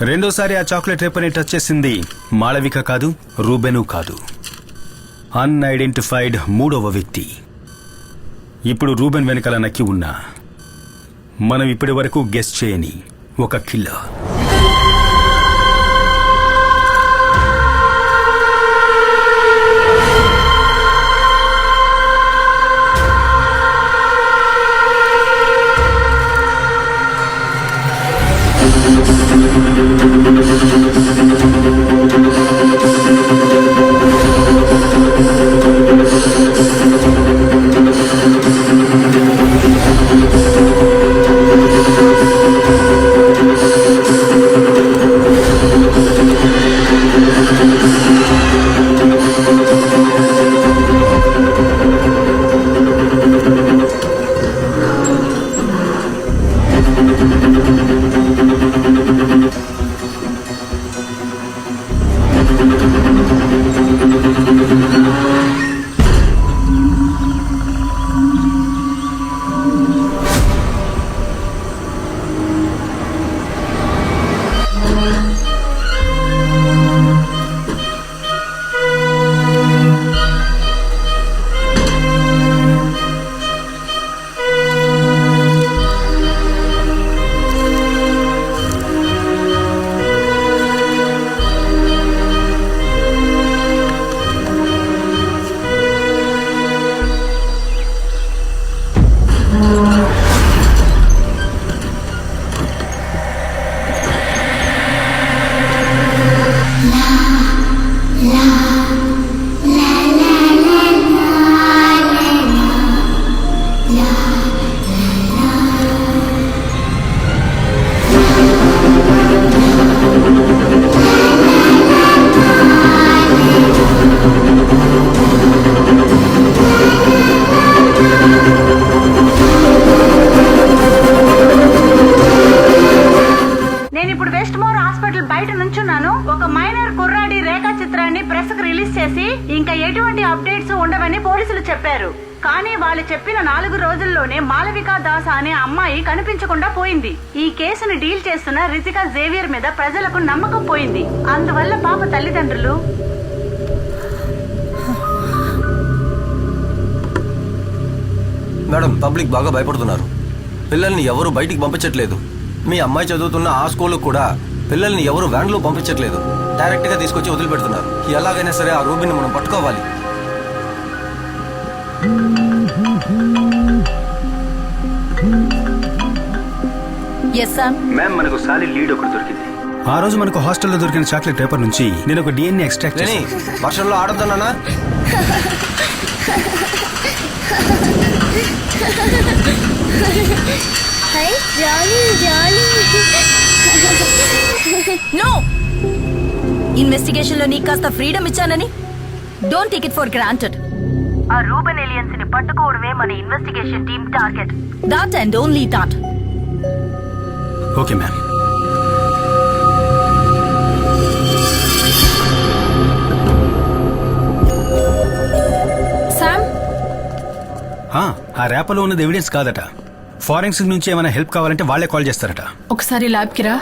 రెండోసారి ఆ chocolate రేపర్ని touch చేసింది మాళవిక కాదు, రూబెను కాదు, అన్ఐడెంటిఫైడ్ మూడవ వ్యక్తి. ఇప్పుడు రూబెన్ వెనకాల నక్కి ఉన్నా మనం ఇప్పటి వరకు గెస్ చేయని ఒక కిల్లర్. ఒక మైనర్ కుర్రాడి రేఖా చిత్రాన్ని ప్రెస్ కు రిలీజ్ చేసి ఇంకా ఎటువంటి అప్డేట్స్ ఉండవని పోలీసులు చెప్పారు. కానీ వాళ్ళు చెప్పిన 4 రోజుల్లోనే మాళవికా దాస్ అనే అమ్మాయి కనిపించకుండా పోయింది. ఈ కేసును డీల్ చేస్తున్న రితికా జేవియర్ మీద ప్రజలకు నమ్మకం పోయింది. అందువల్ల పాప తల్లిదండ్రులు మేడం, పబ్లిక్ బాగా భయపడుతున్నారు. పిల్లల్ని ఎవరు బయటికి పంపించట్లేదు. మీ అమ్మాయి చదువుతున్న ఆ స్కూల్ కూడా పిల్లల్ని ఎవరు వ్యాన్లో పంపించట్లేదు. డైరెక్ట్ గా తీసుకొచ్చి వదిలిపెడుతున్నారు. ఎలాగైనా సరే ఆ రూబీని మనం పట్టుకోవాలి. మనకు సాలిడ్ లీడ్ ఒకటి దొరికింది. ఆ రోజు మనకు హాస్టల్లో దొరికిన చాక్లెట్ పేపర్ నుంచి నేను ఒక DNA ఎక్స్ట్రాక్ట్ చేసి వర్షంలో ఆడొద్దన్నానా? ఇన్వెస్టిగేషన్ లో నీకు కాస్త ఫ్రీడమ్ ఇచ్చానని don't take it for granted. ఆ రూబెన్ ఎలియన్స్ ని పట్టుకోవడమే మన investigation team target. That and only that. Okay ma'am. Sam, ఆ ర్యాపర్లో ఉన్నది ఎవిడెన్స్ కాదట. ఫారెన్సిక్ నుంచి ఏమైనా హెల్ప్ కావాలంటే వాళ్లే కాల్ చేస్తారట. ఒకసారి ల్యాబ్ కి రా.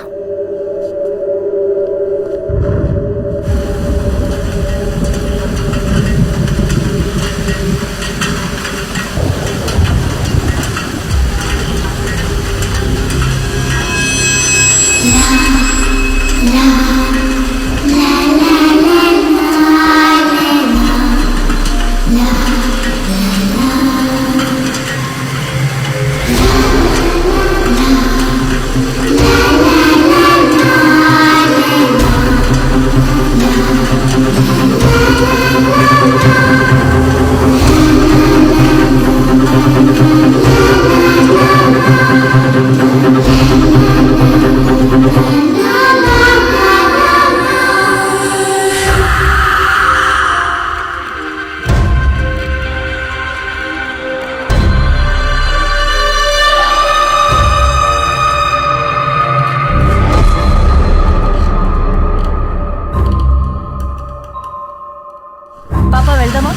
పాపా వెళ్దామా?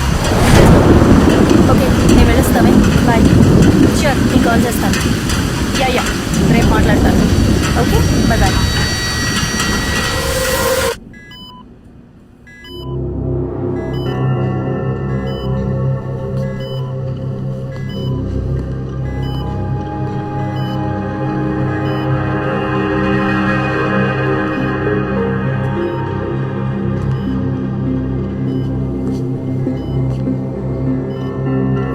ఓకే, నేను వెళ్ళొస్తామే. బాయ్. ష్యూర్, నీకు కాల్ చేస్తాను. యా రేపు మాట్లాడతాను. Okay, bye bye.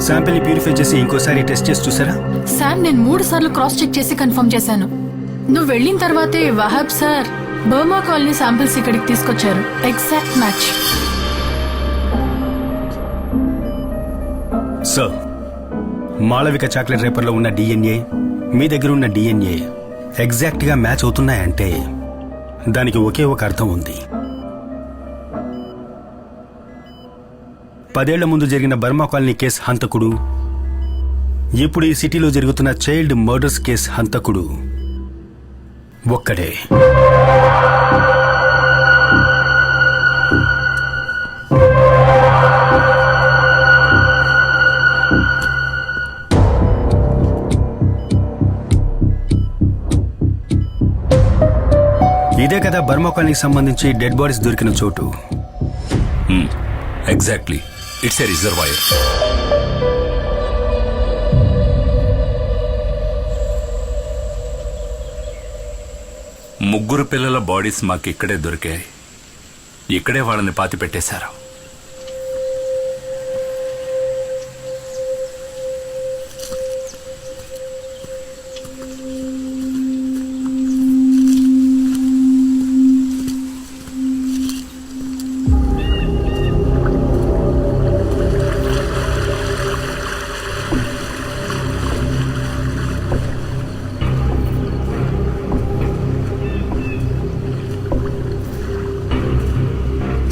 శాంపిల్ ని ప్యూరిఫై చేసి ఇంకోసారి టెస్ట్ చేసి చూసారా? సార్ నేను 3 సార్లు క్రాస్ చెక్ చేసి కన్ఫర్మ్ చేశాను. నువ్వు వెళ్ళిన తర్వాతే Wahab sir Burma colony samples ఇక్కడికి తీసుకొచ్చారు. Exact match. Sir, Malavika chocolate wrapper ఉన్న డిఎన్ఏ మీ దగ్గర ఉన్న డిఎన్ఏ ఎగ్జాక్ట్ గా మ్యాచ్ అవుతున్నాయంటే దానికి ఒకే ఒక అర్థం ఉంది. 10 ఏళ్ల ముందు జరిగిన బర్మా కాలనీ కేసు హంతకుడు, ఇప్పుడు ఈ సిటీలో జరుగుతున్న చైల్డ్ మర్డర్స్ కేసు హంతకుడు ఒక్కడే. ఇదే కదా బర్మా కాలనీకి సంబంధించి డెడ్ బాడీస్ దొరికిన చోటు. Exactly, it's a reservoir. ముగ్గురు పిల్లల బాడీస్ మాకు ఇక్కడే దొరికాయి. ఇక్కడే వాళ్ళని పాతి పెట్టేశారు.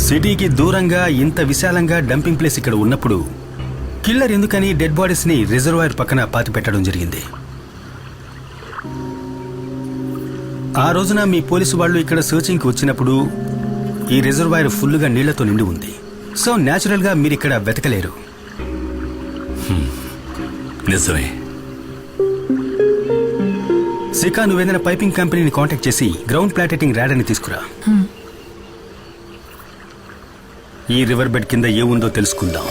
సిటీకి దూరంగా ఇంత విశాలంగా డంపింగ్ ప్లేస్ ఇక్కడ ఉన్నప్పుడు కిల్లర్ ఎందుకని డెడ్ బాడీస్ ని రిజర్వాయర్ పక్కన పాతి పెట్టడం జరిగింది? ఆ రోజున మీ పోలీసు వాళ్ళు ఇక్కడ సర్చింగ్ కి వచ్చినప్పుడు ఈ రిజర్వాయర్ ఫుల్గా నీళ్లతో నిండి ఉంది. సో న్యాచురల్ గా మీరు ఇక్కడ వెతకలేరు. నిజమే. సికా, నువ్వేదైనా పైపింగ్ కంపెనీని కాంటాక్ట్ చేసి గ్రౌండ్ ప్లాటెటింగ్ ర్యాడర్ ని తీసుకురా. ఈ రివర్ బెడ్ కింద ఏముందో తెలుసుకుందాం.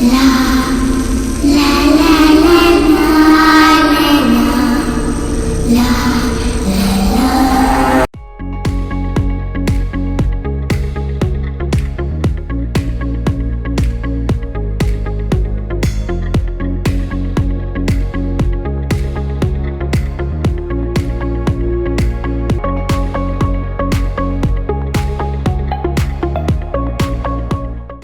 La